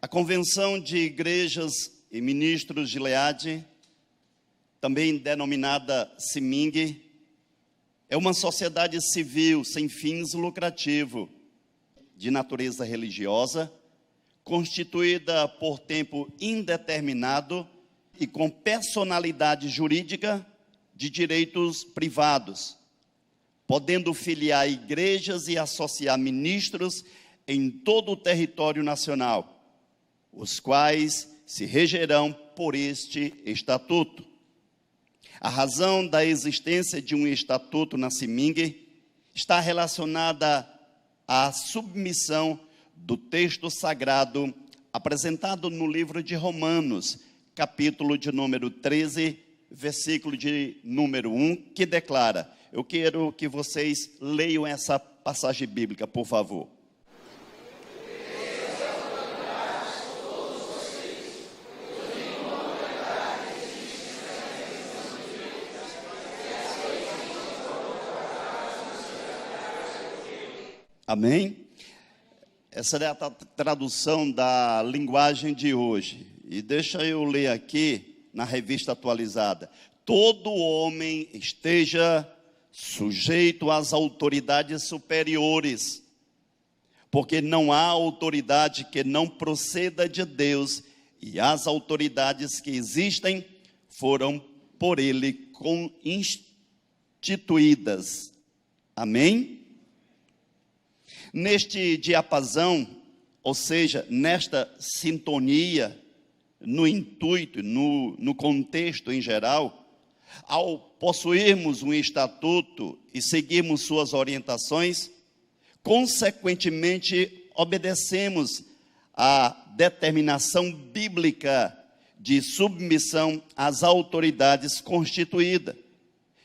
A Convenção de Igrejas e Ministros de Gileade, também denominada CIMING, é uma sociedade civil sem fins lucrativos, de natureza religiosa, constituída por tempo indeterminado e com personalidade jurídica de direitos privados, podendo filiar igrejas e associar ministros em todo o território nacional, os quais se regerão por este estatuto. A razão da existência de um estatuto na CIMING está relacionada à submissão do texto sagrado apresentado no livro de Romanos, capítulo de número 13, versículo de número 1, que declara, eu quero que vocês leiam essa passagem bíblica, por favor. Amém? Essa é a tradução da linguagem de hoje. E deixa eu ler aqui na revista atualizada. Todo homem esteja sujeito às autoridades superiores, porque não há autoridade que não proceda de Deus, e as autoridades que existem foram por ele instituídas. Amém? Neste diapasão, ou seja, nesta sintonia, no intuito, no contexto em geral, ao possuirmos um estatuto e seguirmos suas orientações, consequentemente obedecemos à determinação bíblica de submissão às autoridades constituídas,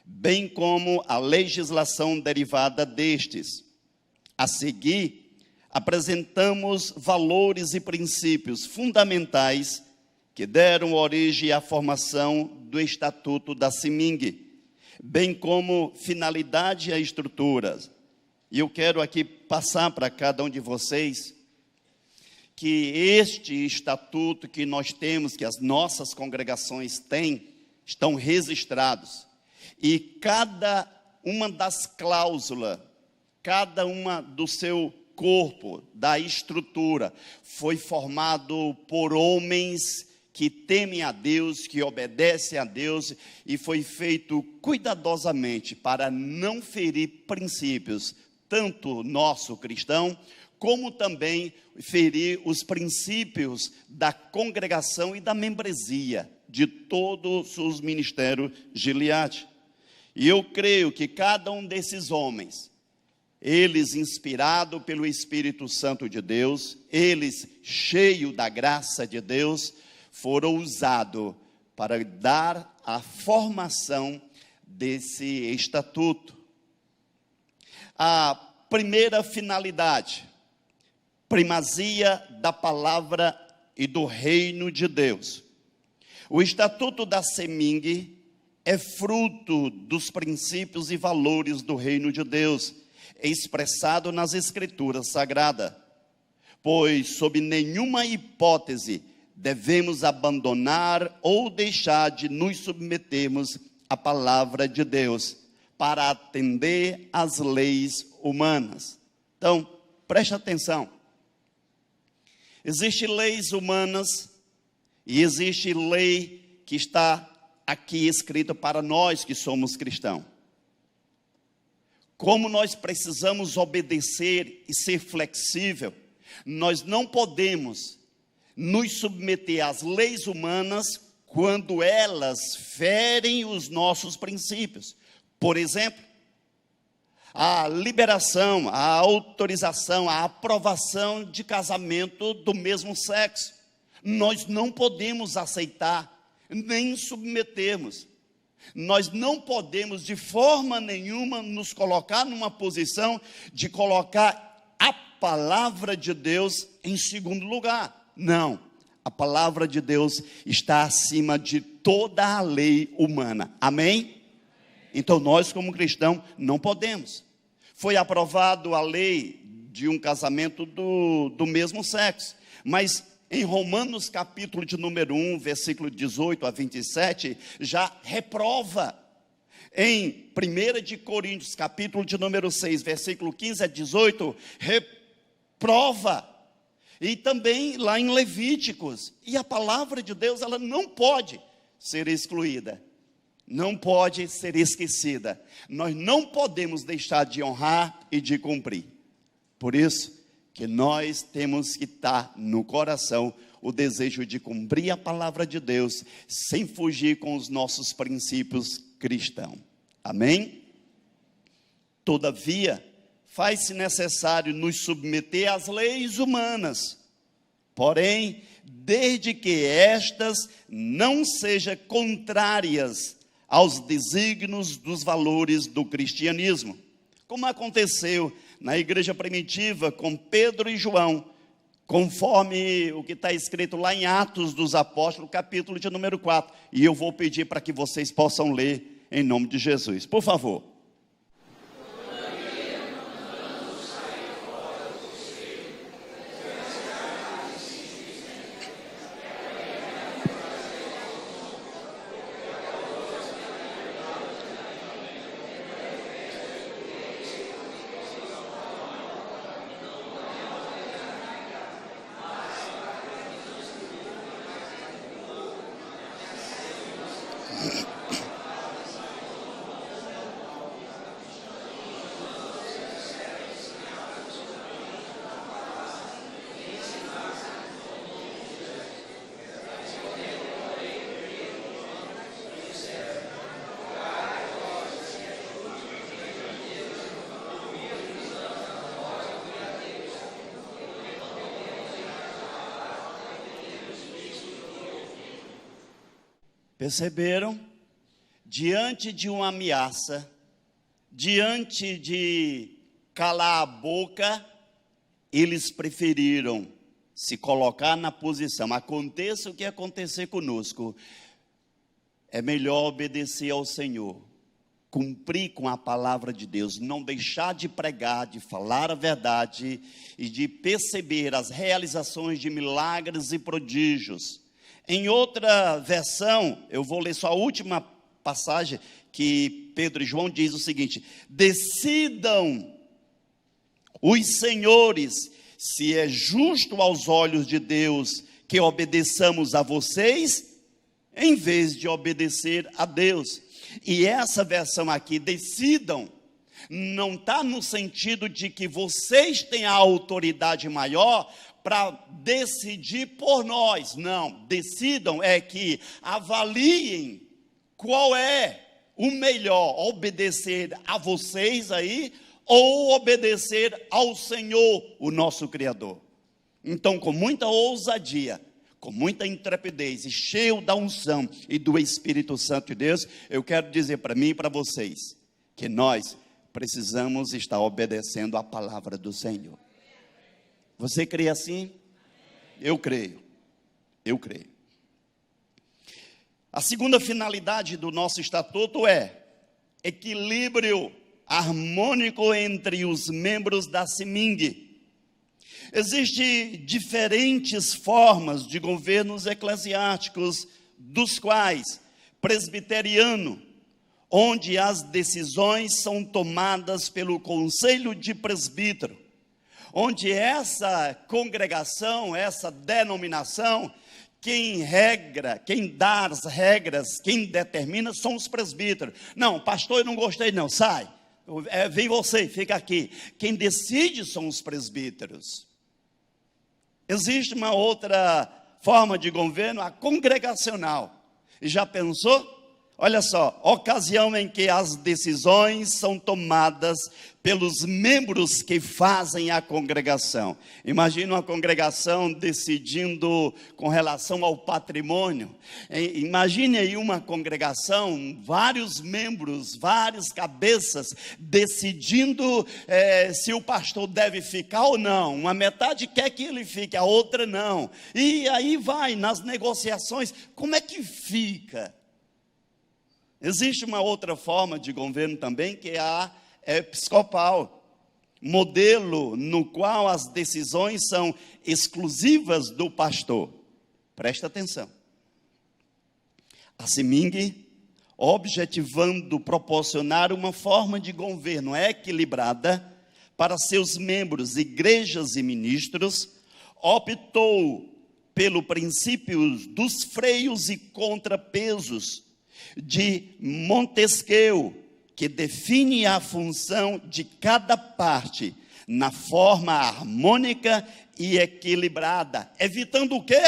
bem como a legislação derivada destes. A seguir, apresentamos valores e princípios fundamentais que deram origem à formação do Estatuto da CIMING, bem como finalidade e estrutura. E eu quero aqui passar para cada um de vocês que este estatuto que nós temos, que as nossas congregações têm, estão registrados. E cada uma das cláusulas, cada uma do seu corpo, da estrutura, foi formado por homens que temem a Deus, que obedecem a Deus, e foi feito cuidadosamente para não ferir princípios, tanto nosso cristão, como também ferir os princípios da congregação e da membresia de todos os ministérios Gileade. E eu creio que cada um desses homens, eles inspirados pelo Espírito Santo de Deus, eles cheios da graça de Deus, foram usados para dar a formação desse estatuto. A primeira finalidade, primazia da palavra e do reino de Deus. O estatuto da CIMING é fruto dos princípios e valores do reino de Deus, expressado nas Escrituras Sagradas, pois sob nenhuma hipótese devemos abandonar ou deixar de nos submetermos à palavra de Deus para atender às leis humanas. Então, preste atenção. Existem leis humanas e existe lei que está aqui escrita para nós que somos cristãos. Como nós precisamos obedecer e ser flexível, nós não podemos nos submeter às leis humanas quando elas ferem os nossos princípios. Por exemplo, a liberação, a autorização, a aprovação de casamento do mesmo sexo. Nós não podemos aceitar, nem submetermos. Nós não podemos de forma nenhuma nos colocar numa posição de colocar a palavra de Deus em segundo lugar. Não, a palavra de Deus está acima de toda a lei humana. Amém? Então nós como cristãos não podemos. Foi aprovado a lei de um casamento do mesmo sexo, mas em Romanos capítulo de número 1, versículo 18 a 27, já reprova. Em 1 de Coríntios, capítulo de número 6, versículo 15 a 18, reprova. E também lá em Levíticos. E a palavra de Deus, ela não pode ser excluída. Não pode ser esquecida. Nós não podemos deixar de honrar e de cumprir. Por isso que nós temos que estar no coração o desejo de cumprir a palavra de Deus, sem fugir com os nossos princípios cristãos. Amém? Todavia, faz-se necessário nos submeter às leis humanas, porém, desde que estas não sejam contrárias aos desígnios dos valores do cristianismo, como aconteceu na igreja primitiva com Pedro e João, conforme o que está escrito lá em Atos dos Apóstolos, capítulo de número 4, e eu vou pedir para que vocês possam ler em nome de Jesus, por favor. Perceberam? Diante de uma ameaça, diante de calar a boca, eles preferiram se colocar na posição, aconteça o que acontecer conosco, é melhor obedecer ao Senhor, cumprir com a palavra de Deus, não deixar de pregar, de falar a verdade e de perceber as realizações de milagres e prodígios. Em outra versão, eu vou ler só a última passagem, que Pedro e João diz o seguinte: decidam os senhores se é justo aos olhos de Deus que obedeçamos a vocês, em vez de obedecer a Deus. E essa versão aqui, decidam, não está no sentido de que vocês têm a autoridade maior para decidir por nós. Não, decidam é que avaliem qual é o melhor, obedecer a vocês aí, ou obedecer ao Senhor, o nosso Criador. Então, com muita ousadia, com muita intrepidez e cheio da unção e do Espírito Santo de Deus, eu quero dizer para mim e para vocês, que nós precisamos estar obedecendo a palavra do Senhor. Você crê assim? Eu creio. Eu creio. A segunda finalidade do nosso estatuto é equilíbrio harmônico entre os membros da CEMIG. Existem diferentes formas de governos eclesiásticos, dos quais presbiteriano, onde as decisões são tomadas pelo conselho de presbítero, onde essa congregação, essa denominação, quem regra, quem dá as regras, quem determina são os presbíteros. Não, pastor, eu não gostei não, sai. Vem você, fica aqui. Quem decide são os presbíteros. Existe uma outra forma de governo, a congregacional. E já pensou? Olha só, ocasião em que as decisões são tomadas pelos membros que fazem a congregação. Imagina uma congregação decidindo com relação ao patrimônio. Imagine aí uma congregação, vários membros, várias cabeças, decidindo se o pastor deve ficar ou não. Uma metade quer que ele fique, a outra não. E aí vai, nas negociações, como é que fica? Existe uma outra forma de governo também, que é a episcopal, modelo no qual as decisões são exclusivas do pastor. Presta atenção. A CEMIG, objetivando proporcionar uma forma de governo equilibrada para seus membros, igrejas e ministros, optou pelo princípio dos freios e contrapesos de Montesquieu, que define a função de cada parte na forma harmônica e equilibrada, evitando o quê?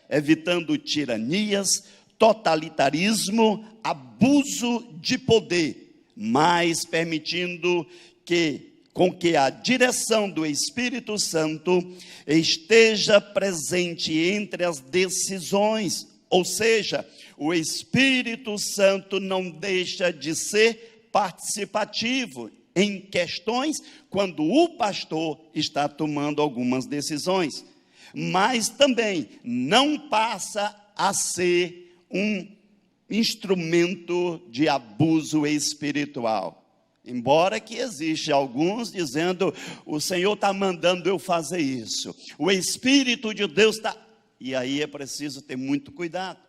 Evitando tiranias, totalitarismo, abuso de poder, mas permitindo com que a direção do Espírito Santo esteja presente entre as decisões, ou seja, o Espírito Santo não deixa de ser participativo em questões quando o pastor está tomando algumas decisões, mas também não passa a ser um instrumento de abuso espiritual. Embora que existe alguns dizendo, o Senhor está mandando eu fazer isso, o Espírito de Deus está... E aí é preciso ter muito cuidado.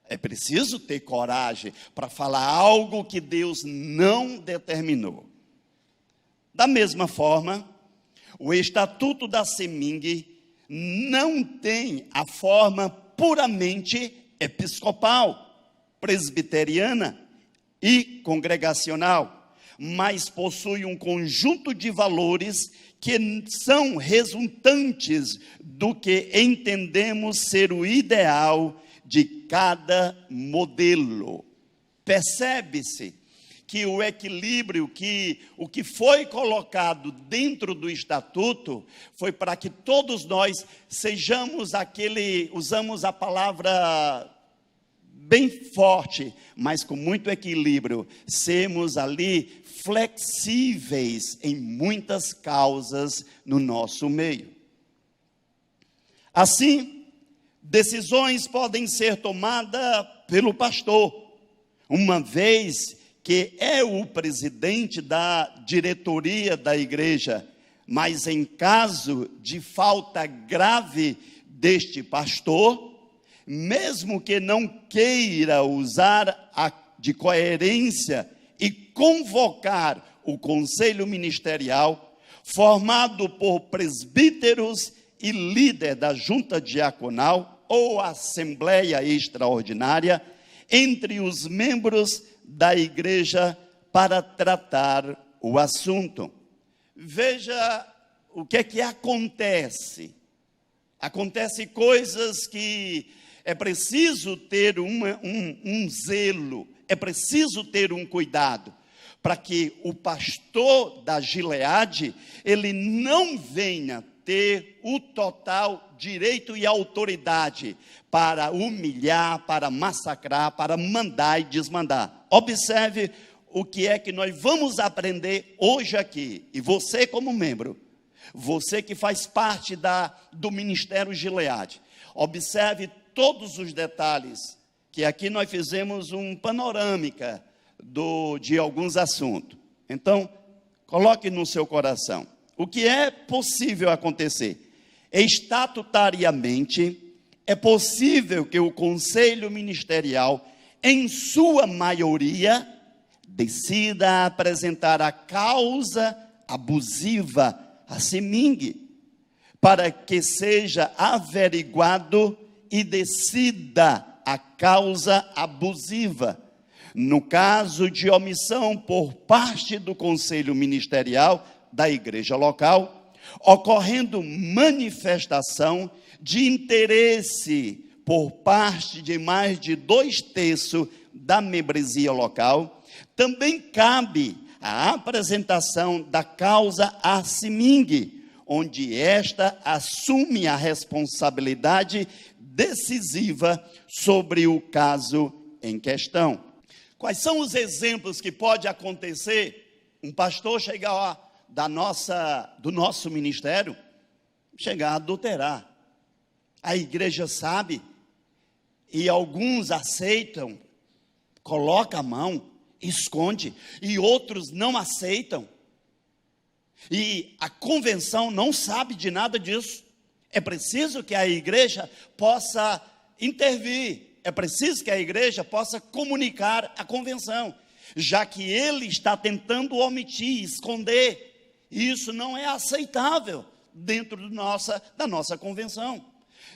É preciso ter coragem para falar algo que Deus não determinou. Da mesma forma, o Estatuto da CEMIG não tem a forma puramente episcopal, presbiteriana e congregacional, mas possui um conjunto de valores que são resultantes do que entendemos ser o ideal de cada modelo. Percebe-se que o equilíbrio, o que foi colocado dentro do estatuto, foi para que todos nós sejamos usamos a palavra bem forte, mas com muito equilíbrio, sermos ali flexíveis em muitas causas no nosso meio. Assim, decisões podem ser tomadas pelo pastor, uma vez que é o presidente da diretoria da igreja, mas em caso de falta grave deste pastor, mesmo que não queira usar de coerência e convocar o conselho ministerial, formado por presbíteros e líder da junta diaconal ou assembleia extraordinária, entre os membros da igreja para tratar o assunto. Veja o que é que acontece. Acontece coisas que é preciso ter um zelo, é preciso ter um cuidado, para que o pastor da Gileade, ele não venha ter o total direito e autoridade para humilhar, para massacrar, para mandar e desmandar. Observe o que é que nós vamos aprender hoje aqui, e você como membro, você que faz parte do Ministério Gileade, observe todos os detalhes, que aqui nós fizemos uma panorâmica de alguns assuntos. Então, coloque no seu coração. O que é possível acontecer? Estatutariamente, é possível que o conselho ministerial, em sua maioria, decida apresentar a causa abusiva a CEMIG, para que seja averiguado e decida a causa abusiva. No caso de omissão por parte do conselho ministerial da igreja local, ocorrendo manifestação de interesse por parte de mais de 2/3 da membresia local, também cabe a apresentação da causa à CEMIG, onde esta assume a responsabilidade decisiva sobre o caso em questão. Quais são os exemplos que pode acontecer? Um pastor chegar do nosso ministério, chegar a adulterar. A igreja sabe, e alguns aceitam, coloca a mão, esconde, e outros não aceitam. E a convenção não sabe de nada disso. É preciso que a igreja possa intervir. É preciso que a igreja possa comunicar a convenção, já que ele está tentando omitir, esconder. Isso não é aceitável dentro da nossa convenção.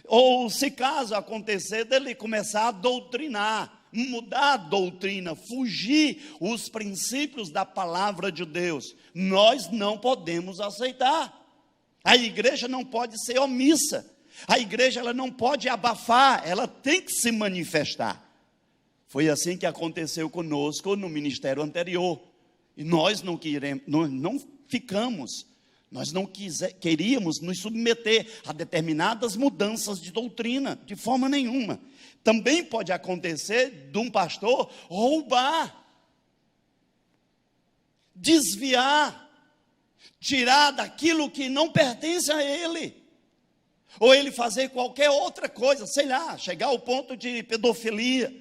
Ou se caso acontecer dele começar a doutrinar, mudar a doutrina, fugir os princípios da palavra de Deus, nós não podemos aceitar. A igreja não pode ser omissa. A igreja ela não pode abafar, ela tem que se manifestar. Foi assim que aconteceu conosco no ministério anterior. E nós não queremos, não ficamos, nós não queríamos nos submeter a determinadas mudanças de doutrina, de forma nenhuma. Também pode acontecer de um pastor roubar, desviar, tirar daquilo que não pertence a ele, ou ele fazer qualquer outra coisa, sei lá, chegar ao ponto de pedofilia.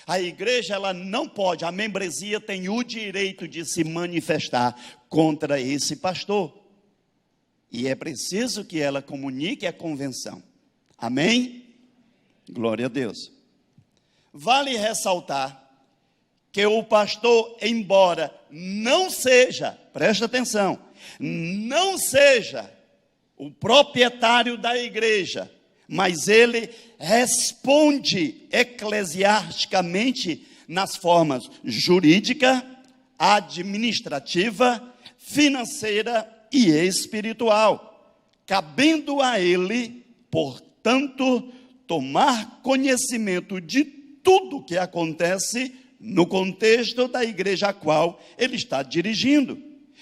A igreja ela não pode, a membresia tem o direito de se manifestar contra esse pastor, e é preciso que ela comunique a convenção. Amém? Glória a Deus. Vale ressaltar que o pastor, embora não seja, presta atenção, não seja o proprietário da igreja, mas ele responde eclesiasticamente nas formas jurídica, administrativa, financeira e espiritual, cabendo a ele, portanto, tomar conhecimento de tudo que acontece no contexto da igreja a qual ele está dirigindo,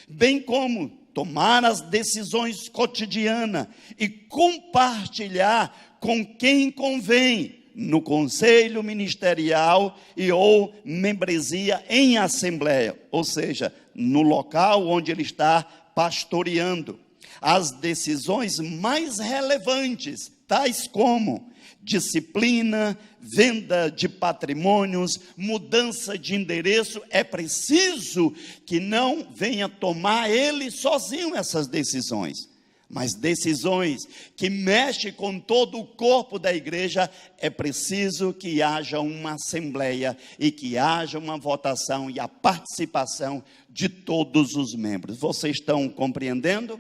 bem como tomar as decisões cotidianas e compartilhar com quem convém no conselho ministerial e ou membresia em assembleia, ou seja, no local onde ele está pastoreando, as decisões mais relevantes, tais como disciplina, venda de patrimônios, mudança de endereço. É preciso que não venha tomar ele sozinho essas decisões, mas decisões que mexem com todo o corpo da igreja. É preciso que haja uma assembleia e que haja uma votação e a participação de todos os membros. Vocês estão compreendendo?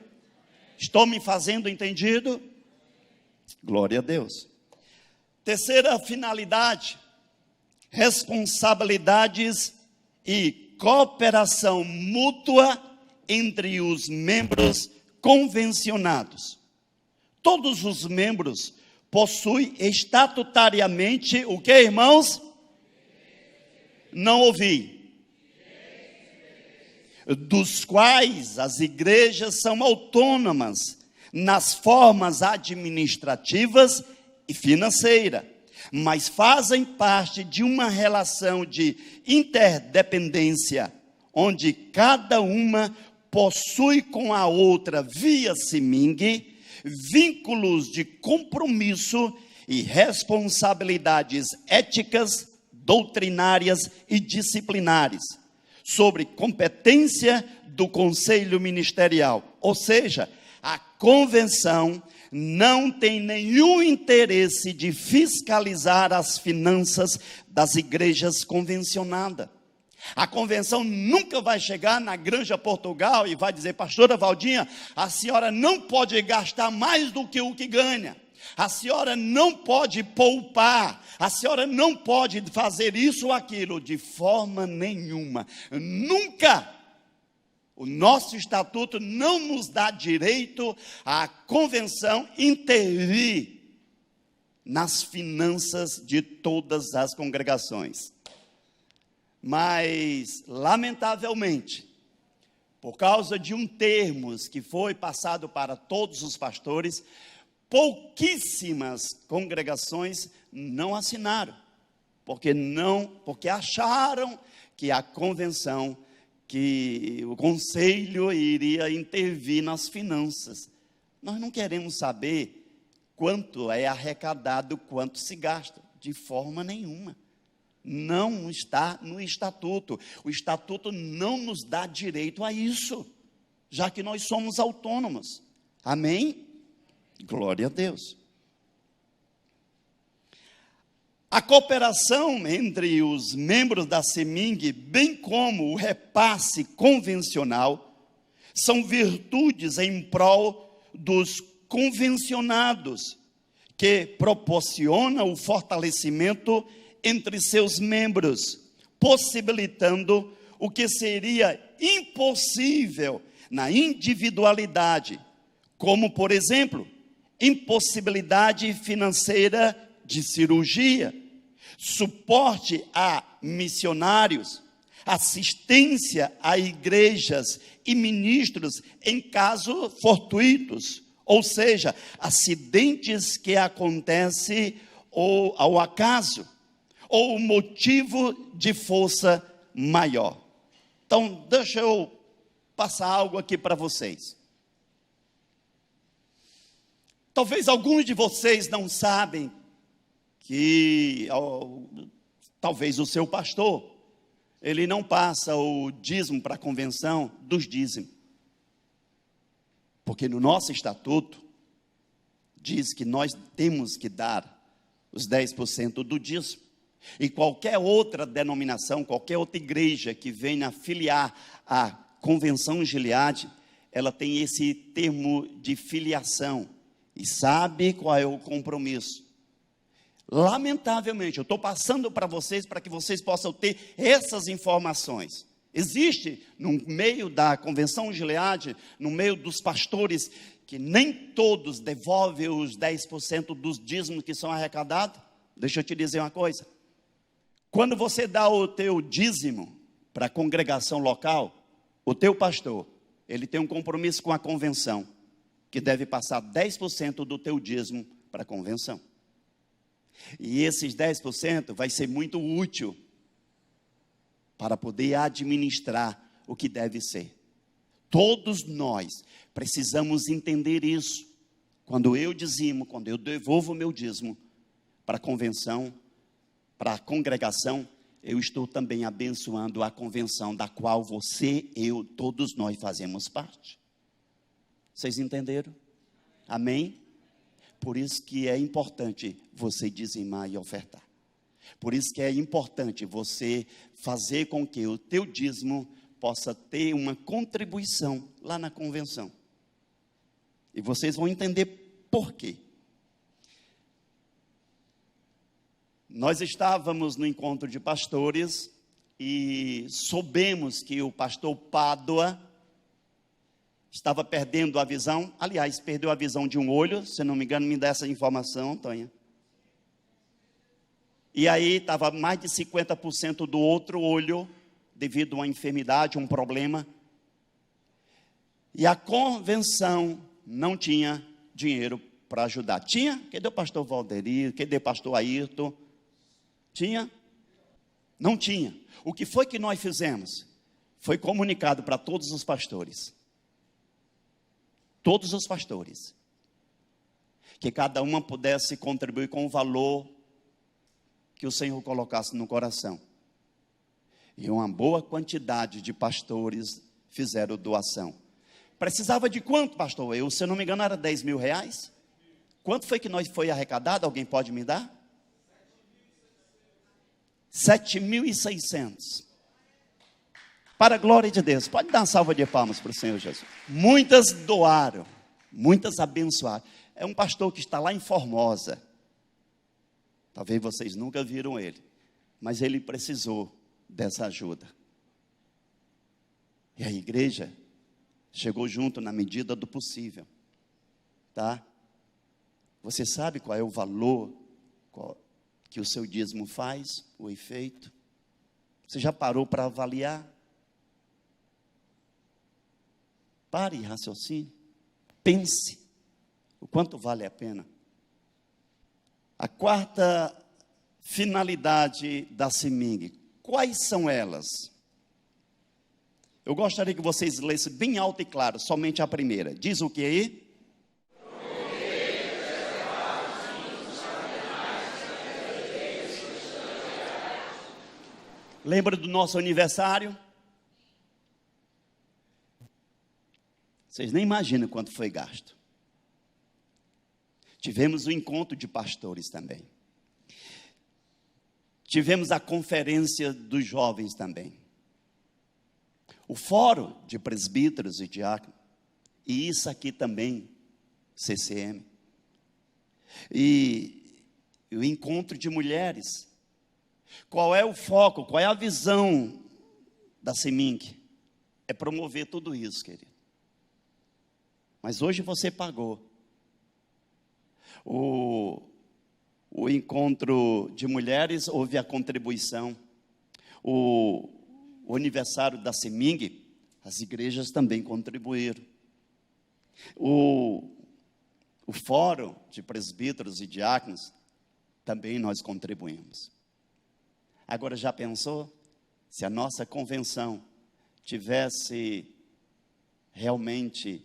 Estou me fazendo entendido? Glória a Deus. Terceira finalidade, responsabilidades e cooperação mútua entre os membros convencionados. Todos os membros possuem estatutariamente o que, irmãos? Não ouvi. Dos quais as igrejas são autônomas nas formas administrativas e financeira, mas fazem parte de uma relação de interdependência, onde cada uma possui com a outra, via simingue, vínculos de compromisso e responsabilidades éticas, doutrinárias e disciplinares, sobre competência do conselho ministerial. Ou seja, a convenção não tem nenhum interesse de fiscalizar as finanças das igrejas convencionadas. A convenção nunca vai chegar na Granja Portugal e vai dizer: pastora Valdinha, a senhora não pode gastar mais do que o que ganha, a senhora não pode poupar, a senhora não pode fazer isso ou aquilo. De forma nenhuma, nunca. O nosso estatuto não nos dá direito à convenção intervir nas finanças de todas as congregações. Mas, lamentavelmente, por causa de um termo que foi passado para todos os pastores, pouquíssimas congregações não assinaram, porque acharam que a convenção, que o conselho iria intervir nas finanças. Nós não queremos saber quanto é arrecadado, quanto se gasta, de forma nenhuma. Não está no estatuto. O estatuto não nos dá direito a isso. já que nós somos autônomos. Amém? Glória a Deus. A cooperação entre os membros da CEMIG, bem como o repasse convencional, são virtudes em prol dos convencionados, que proporcionam o fortalecimento entre seus membros, possibilitando o que seria impossível na individualidade, como, por exemplo, impossibilidade financeira de cirurgia, suporte a missionários, assistência a igrejas e ministros em casos fortuitos, ou seja, acidentes que acontecem ou ao acaso, ou motivo de força maior. Então, deixa eu passar algo aqui para vocês. Talvez alguns de vocês não sabem que, talvez o seu pastor, ele não passa o dízimo para a convenção dos dízimos. Porque no nosso estatuto, diz que nós temos que dar os 10% do dízimo. E qualquer outra denominação, qualquer outra igreja que venha afiliar à Convenção Gileade, ela tem esse termo de filiação. E sabe qual é o compromisso. Lamentavelmente, eu estou passando para vocês, para que vocês possam ter essas informações. Existe, no meio da Convenção Gileade, no meio dos pastores, que nem todos devolvem os 10% dos dízimos que são arrecadados. Deixa eu te dizer uma coisa. Quando você dá o teu dízimo para a congregação local, o teu pastor, ele tem um compromisso com a convenção, que deve passar 10% do teu dízimo para a convenção. E esses 10% vai ser muito útil para poder administrar o que deve ser. Todos nós precisamos entender isso. Quando eu dizimo, quando eu devolvo o meu dízimo para a convenção, para a congregação, eu estou também abençoando a convenção da qual você, eu, todos nós fazemos parte. Vocês entenderam? Amém? Por isso que é importante você dizimar e ofertar. Por isso que é importante você fazer com que o teu dízimo possa ter uma contribuição lá na convenção. E vocês vão entender por quê. Nós estávamos no encontro de pastores e soubemos que o pastor Pádua estava perdendo a visão. Aliás, perdeu a visão de um olho, se não me engano, me dá essa informação, Tonha. E aí estava mais de 50% do outro olho, devido a uma enfermidade, um problema. E a convenção não tinha dinheiro para ajudar. Tinha? Cadê o pastor Valderi? Cadê o pastor Ayrton? Tinha? Não tinha. O que foi que nós fizemos? Foi comunicado para todos os pastores. Todos os pastores. Que cada uma pudesse contribuir com o valor que o Senhor colocasse no coração. E uma boa quantidade de pastores fizeram doação. Precisava de quanto, pastor? Se eu não me engano, era 10 mil reais. Quanto foi que nós foi arrecadado? Alguém pode me dar? 7.600. Para a glória de Deus. Pode dar uma salva de palmas para o Senhor Jesus. Muitas doaram, muitas abençoaram. É um pastor que está lá em Formosa. Talvez vocês nunca viram ele, mas ele precisou dessa ajuda. E a igreja chegou junto na medida do possível. Tá? Você sabe qual é o valor que o seu dízimo faz, o efeito? Você já parou para avaliar? Pare e raciocine. Pense o quanto vale a pena. A quarta finalidade da CEMIG, quais são elas? Eu gostaria que vocês lessem bem alto e claro, somente a primeira. Diz o que aí? Lembra do nosso aniversário? Vocês nem imaginam quanto foi gasto. Tivemos o encontro de pastores também. Tivemos a conferência dos jovens também. O fórum de presbíteros e diáconos. E isso aqui também, CCM. E o encontro de mulheres. Qual é o foco, qual é a visão da CEMINC? É promover tudo isso, querido. Mas hoje você pagou. O encontro de mulheres, houve a contribuição. O aniversário da CEMINC, as igrejas também contribuíram. O fórum de presbíteros e diáconos, também nós contribuímos. Agora, já pensou? Se a nossa convenção tivesse realmente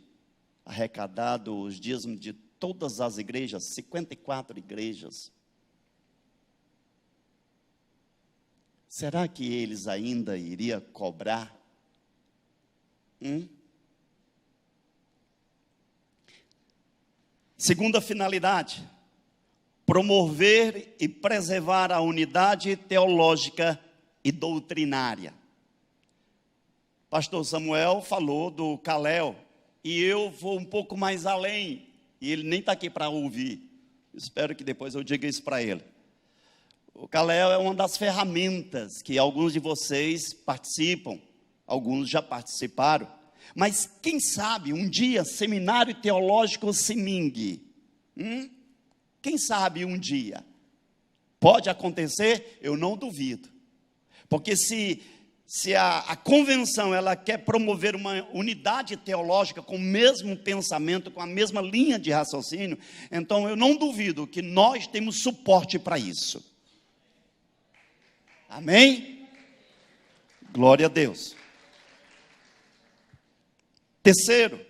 arrecadado os dízimos de todas as igrejas, 54 igrejas, será que eles ainda iriam cobrar? Segunda finalidade, promover e preservar a unidade teológica e doutrinária. Pastor Samuel falou do Calel, e eu vou um pouco mais além, e ele nem está aqui para ouvir. Espero que depois eu diga isso para ele. O Calel é uma das ferramentas que alguns de vocês participam, alguns já participaram, mas quem sabe um dia, Seminário Teológico CEMINC, quem sabe um dia, pode acontecer, eu não duvido, porque se a convenção, ela quer promover uma unidade teológica com o mesmo pensamento, com a mesma linha de raciocínio, então eu não duvido que nós temos suporte para isso. Amém? Glória a Deus. Terceiro,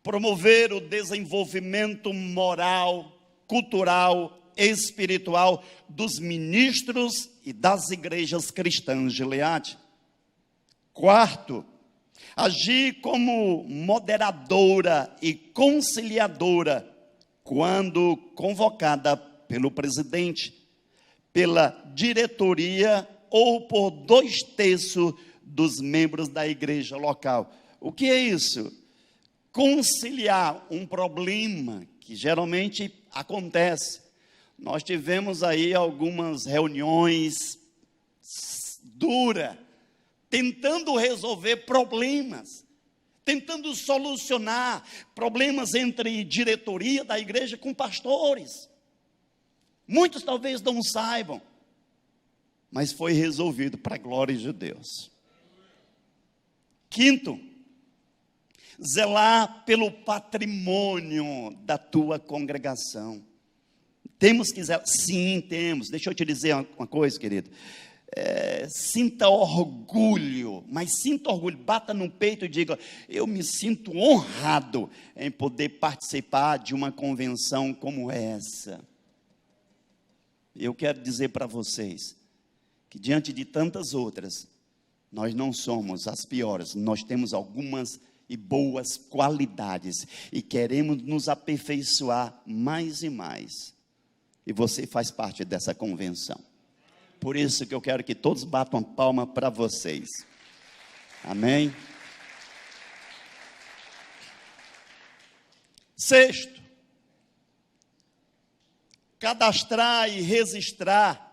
promover o desenvolvimento moral, cultural, espiritual dos ministros e das igrejas cristãs de Leade. Quarto, agir como moderadora e conciliadora quando convocada pelo presidente, pela diretoria ou por 2/3 dos membros da igreja local. O que é isso? Conciliar um problema que geralmente acontece. Nós tivemos aí algumas reuniões duras, tentando resolver problemas, tentando solucionar problemas entre diretoria da igreja com pastores. Muitos talvez não saibam, mas foi resolvido para a glória de Deus. Quinto, zelar pelo patrimônio da tua congregação. Temos que zelar? Sim, temos. Deixa eu te dizer uma coisa, querido. Sinta orgulho, mas sinta orgulho, bata no peito e diga: eu me sinto honrado em poder participar de uma convenção como essa. Eu quero dizer para vocês, que diante de tantas outras, nós não somos as piores, nós temos algumas e boas qualidades, e queremos nos aperfeiçoar mais e mais, e você faz parte dessa convenção. Por isso que eu quero que todos batam palma para vocês. Amém? Sexto, cadastrar e registrar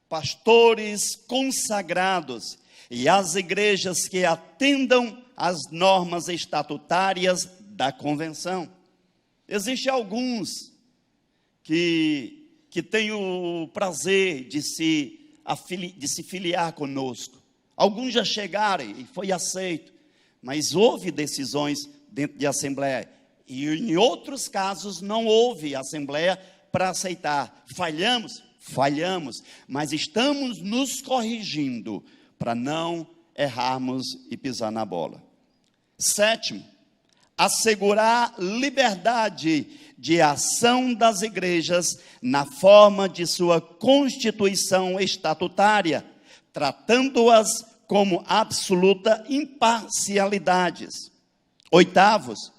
pastores consagrados e as igrejas que atendam às normas estatutárias da convenção. Existem alguns que têm o prazer de se filiar conosco. Alguns já chegaram e foi aceito, mas houve decisões dentro de assembleia, e em outros casos não houve assembleia para aceitar. Falhamos, mas estamos nos corrigindo para não errarmos e pisar na bola. Sétimo, assegurar liberdade de ação das igrejas na forma de sua constituição estatutária, tratando-as como absoluta imparcialidades. Oitavos,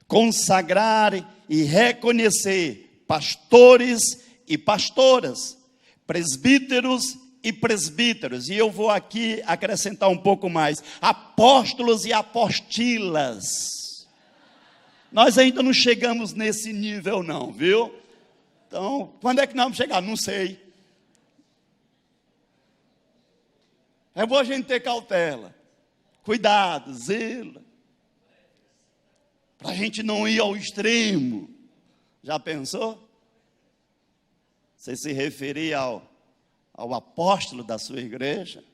consagrar e reconhecer pastores e pastoras, presbíteros e presbíteros, e eu vou aqui acrescentar um pouco mais, apóstolos e apostilas. Nós ainda não chegamos nesse nível não, viu? Então, quando é que nós vamos chegar? Não sei. É bom a gente ter cautela, cuidado, zelo, para a gente não ir ao extremo. Já pensou? Você se referir ao apóstolo da sua igreja?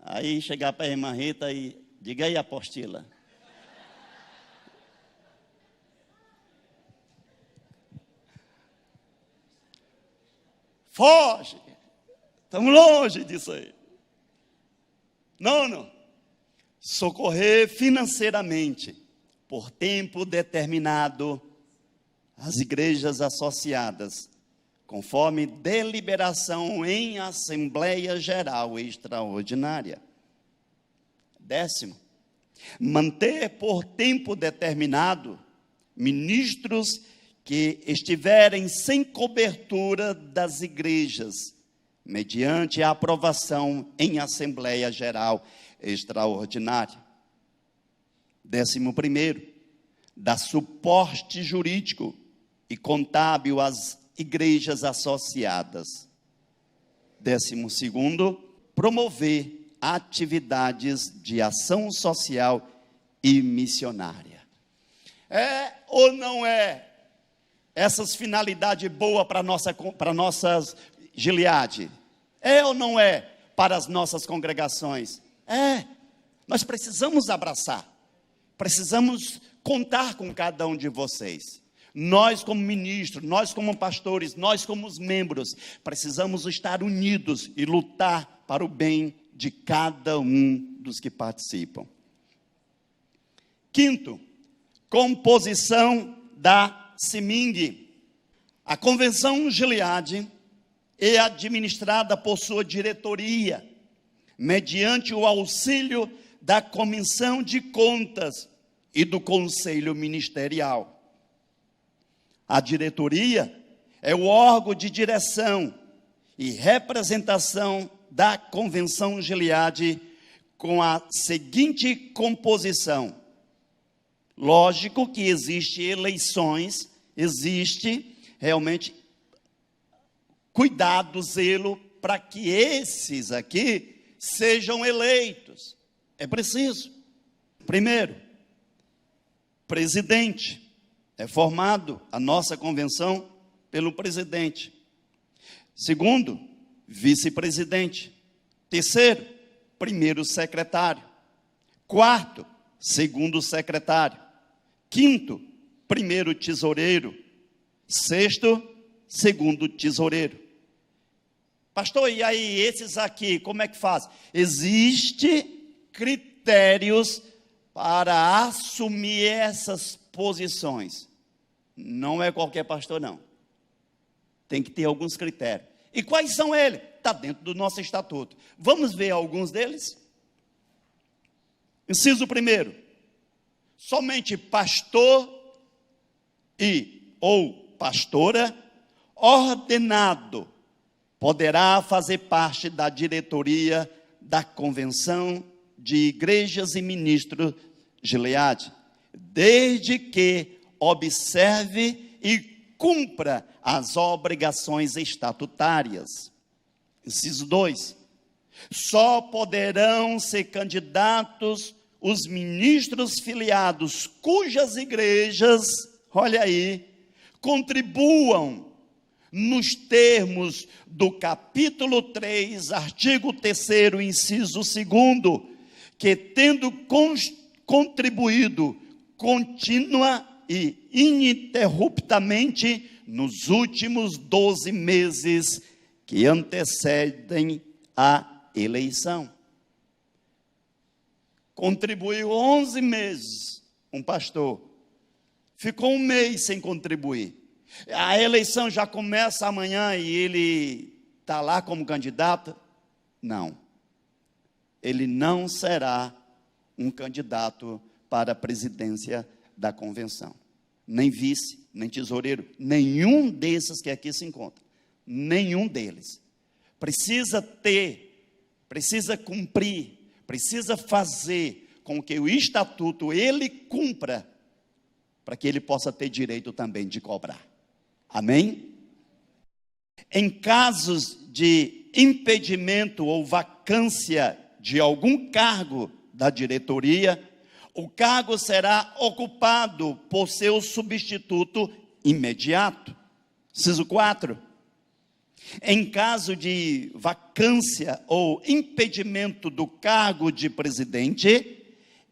Aí chegar para a irmã Rita e diga aí, apostila. Foge. Estamos longe disso aí. Nono, socorrer financeiramente, por tempo determinado, as igrejas associadas, conforme deliberação em Assembleia Geral Extraordinária. Décimo, manter por tempo determinado ministros que estiverem sem cobertura das igrejas, mediante a aprovação em Assembleia Geral Extraordinária. 11º, dar suporte jurídico e contábil às igrejas associadas. 12º, promover atividades de ação social e missionária. É ou não é essas finalidades boas para nossas Gileade? É ou não é para as nossas congregações? É. Nós precisamos abraçar. Precisamos contar com cada um de vocês. Nós como ministros, nós como pastores, nós como os membros, precisamos estar unidos e lutar para o bem de cada um dos que participam. 5º, composição da CIMING. A Convenção Gileade é administrada por sua diretoria, mediante o auxílio da Comissão de Contas e do Conselho Ministerial. A diretoria é o órgão de direção e representação da Convenção Gileade com a seguinte composição. Lógico que existe eleições, existe realmente cuidado, zelo, para que esses aqui sejam eleitos. É preciso. Primeiro, presidente. É formado a nossa convenção pelo presidente. Segundo, vice-presidente. Terceiro, primeiro secretário. Quarto, segundo secretário. Quinto, primeiro tesoureiro. Sexto, segundo tesoureiro. Pastor, e aí esses aqui, como é que faz? Existem critérios para assumir essas posições. Não é qualquer pastor, não. Tem que ter alguns critérios. E quais são eles? Está dentro do nosso estatuto. Vamos ver alguns deles? Inciso primeiro. Somente pastor ou pastora ordenado poderá fazer parte da diretoria da Convenção de Igrejas e Ministros Gileade, desde que observe e cumpra as obrigações estatutárias. Inciso 2. Só poderão ser candidatos os ministros filiados cujas igrejas, olha aí, contribuam nos termos do capítulo 3, artigo 3º, inciso 2º, que tendo contribuído contínua e ininterruptamente nos últimos 12 meses que antecedem a eleição. Contribuiu 11 meses, um pastor. Ficou um mês sem contribuir. A eleição já começa amanhã e ele está lá como candidato? Não. Ele não será um candidato para a presidência da convenção. Nem vice, nem tesoureiro, nenhum desses que aqui se encontram. Nenhum deles. Precisa cumprir, precisa fazer com que o estatuto ele cumpra, para que ele possa ter direito também de cobrar. Amém? Em casos de impedimento ou vacância de algum cargo da diretoria, o cargo será ocupado por seu substituto imediato. Inciso 4. Em caso de vacância ou impedimento do cargo de presidente,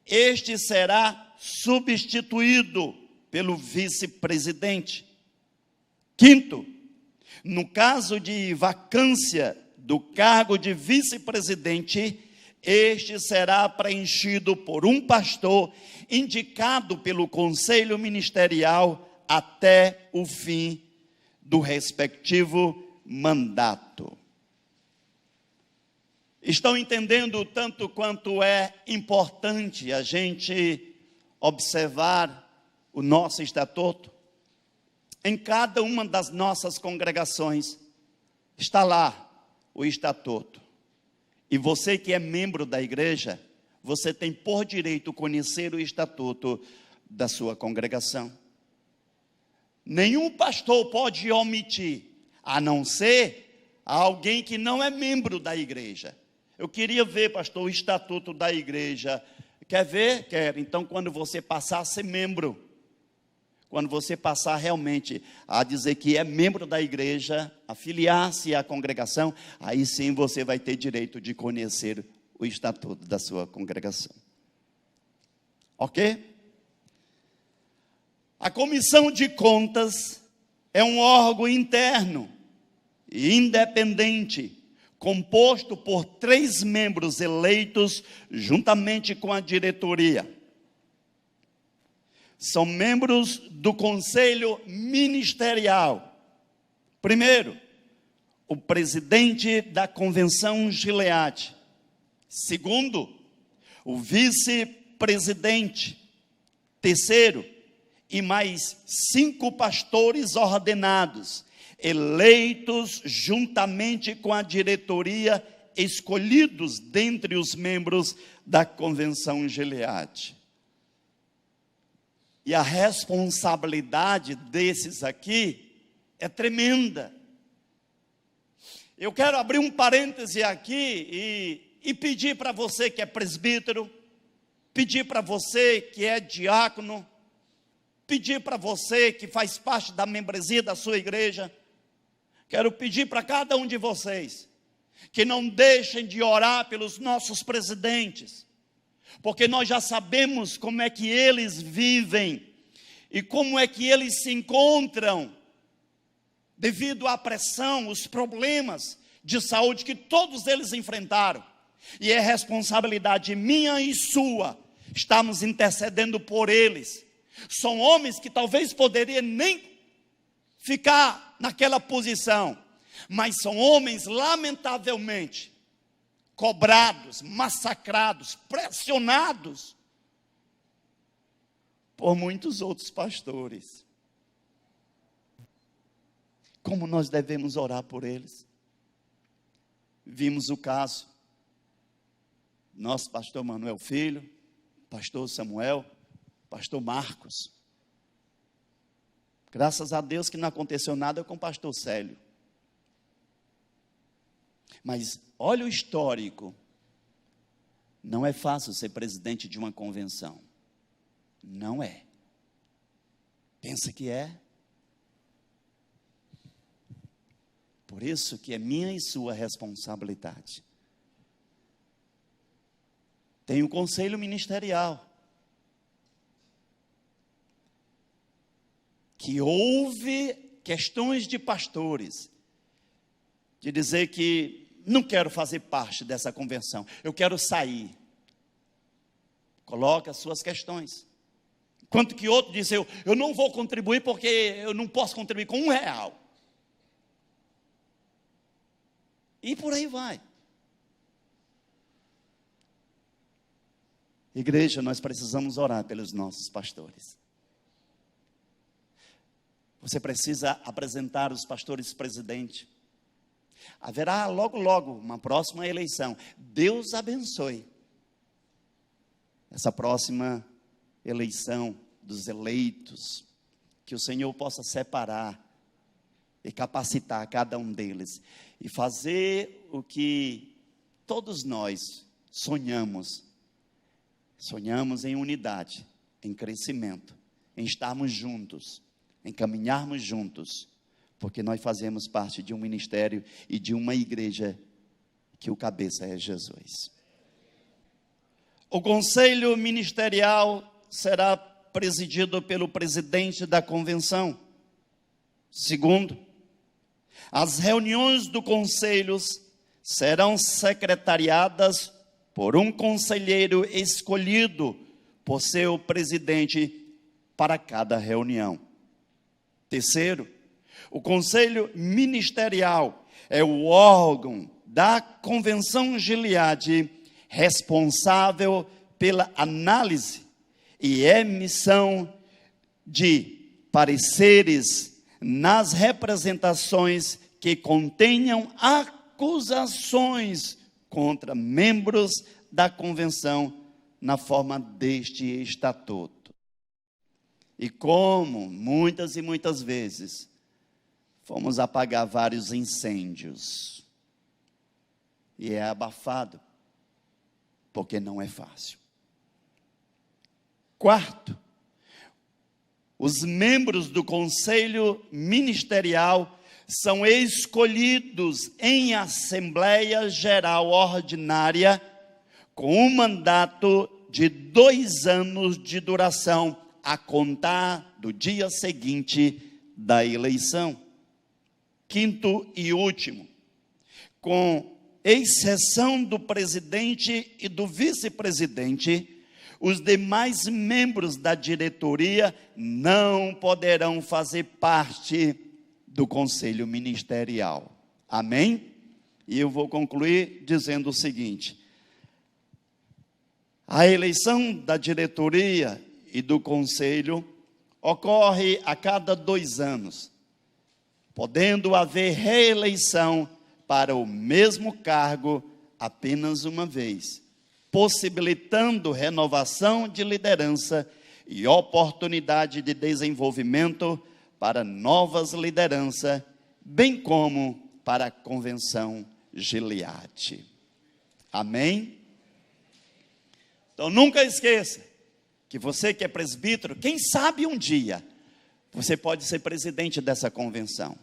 este será substituído pelo vice-presidente. 5º, no caso de vacância do cargo de vice-presidente, este será preenchido por um pastor indicado pelo conselho ministerial até o fim do respectivo mandato. Estão entendendo tanto quanto é importante a gente observar o nosso estatuto? Em cada uma das nossas congregações está lá o estatuto. E você que é membro da igreja, você tem por direito conhecer o estatuto da sua congregação. Nenhum pastor pode omitir, a não ser alguém que não é membro da igreja. Eu queria ver, pastor, o estatuto da igreja. Quer ver? Quero. Então, quando você passar a ser membro, quando você passar realmente a dizer que é membro da igreja, afiliar-se à congregação, aí sim você vai ter direito de conhecer o estatuto da sua congregação. Ok? A comissão de contas é um órgão interno e independente, composto por 3 membros eleitos juntamente com a diretoria. São membros do conselho ministerial. Primeiro, o presidente da convenção Gileade. Segundo, o vice-presidente. Terceiro, e mais 5 pastores ordenados, eleitos juntamente com a diretoria, escolhidos dentre os membros da convenção Gileade. E a responsabilidade desses aqui é tremenda. Eu quero abrir um parêntese aqui e pedir para você que é presbítero, pedir para você que é diácono, pedir para você que faz parte da membresia da sua igreja, quero pedir para cada um de vocês, que não deixem de orar pelos nossos presidentes, porque nós já sabemos como é que eles vivem, e como é que eles se encontram, devido à pressão, os problemas de saúde que todos eles enfrentaram, e é responsabilidade minha e sua, estamos intercedendo por eles. São homens que talvez poderiam nem ficar naquela posição, mas são homens, lamentavelmente, cobrados, massacrados, pressionados por muitos outros pastores. Como nós devemos orar por eles? Vimos o caso, nosso pastor Manuel Filho, pastor Samuel, pastor Marcos. Graças a Deus que não aconteceu nada com o pastor Célio. Mas olha o histórico. Não é fácil ser presidente de uma convenção. Não é. Pensa que é? Por isso que é minha e sua responsabilidade. Tem o conselho ministerial, que ouve questões de pastores, de dizer que não quero fazer parte dessa convenção, eu quero sair. Coloca as suas questões. Enquanto que outro diz, eu não vou contribuir porque eu não posso contribuir com R$1. E por aí vai. Igreja, nós precisamos orar pelos nossos pastores. Você precisa apresentar os pastores presidente. Haverá logo, logo uma próxima eleição. Deus abençoe essa próxima eleição dos eleitos. Que o Senhor possa separar e capacitar cada um deles. E fazer o que todos nós sonhamos. Sonhamos em unidade, em crescimento, em estarmos juntos, em caminharmos juntos, porque nós fazemos parte de um ministério e de uma igreja que o cabeça é Jesus. O conselho ministerial será presidido pelo presidente da convenção. Segundo, as reuniões do conselho serão secretariadas por um conselheiro escolhido por seu presidente para cada reunião. Terceiro, o conselho ministerial é o órgão da Convenção Gileade responsável pela análise e emissão de pareceres nas representações que contenham acusações contra membros da convenção na forma deste estatuto. E como muitas e muitas vezes fomos apagar vários incêndios, e é abafado, porque não é fácil. Quarto, os membros do conselho ministerial são escolhidos em Assembleia Geral Ordinária com um mandato de 2 anos de duração, a contar do dia seguinte da eleição. Quinto e último, com exceção do presidente e do vice-presidente, os demais membros da diretoria não poderão fazer parte do conselho ministerial. Amém? E eu vou concluir dizendo o seguinte: a eleição da diretoria e do conselho ocorre a cada 2 anos, podendo haver reeleição para o mesmo cargo apenas uma vez, possibilitando renovação de liderança e oportunidade de desenvolvimento para novas lideranças, bem como para a convenção Gileade. Amém? Então nunca esqueça que você que é presbítero, quem sabe um dia você pode ser presidente dessa convenção.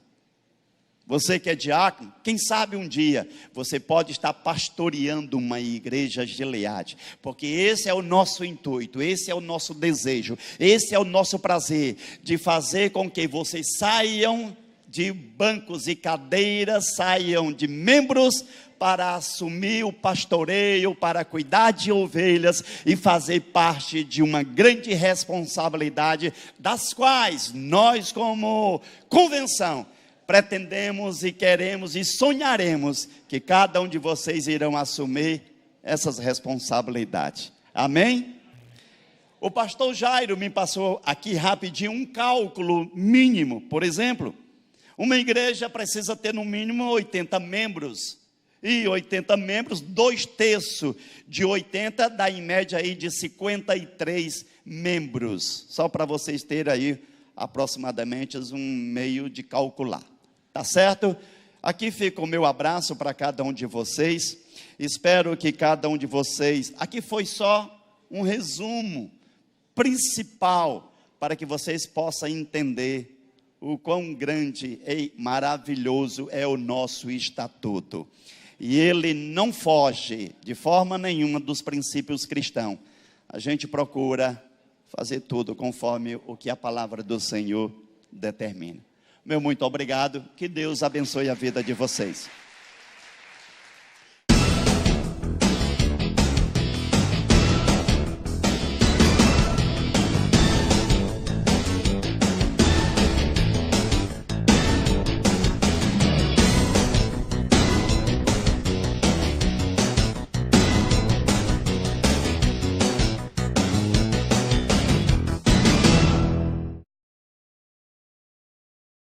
Você que é diácono, quem sabe um dia você pode estar pastoreando uma igreja Gileade, porque esse é o nosso intuito, esse é o nosso desejo, esse é o nosso prazer, de fazer com que vocês saiam de bancos e cadeiras, saiam de membros para assumir o pastoreio, para cuidar de ovelhas e fazer parte de uma grande responsabilidade, das quais nós como convenção pretendemos e queremos e sonharemos que cada um de vocês irão assumir essas responsabilidades. Amém? O pastor Jairo me passou aqui rapidinho um cálculo mínimo. Por exemplo, uma igreja precisa ter no mínimo 80 membros. E 80 membros, 2/3 de 80 dá em média aí de 53 membros. Só para vocês terem aí aproximadamente um meio de calcular. Tá certo? Aqui fica o meu abraço para cada um de vocês. Espero que cada um de vocês... Aqui foi só um resumo principal para que vocês possam entender o quão grande e maravilhoso é o nosso estatuto. E ele não foge de forma nenhuma dos princípios cristãos. A gente procura fazer tudo conforme o que a palavra do Senhor determina. Meu muito obrigado, que Deus abençoe a vida de vocês.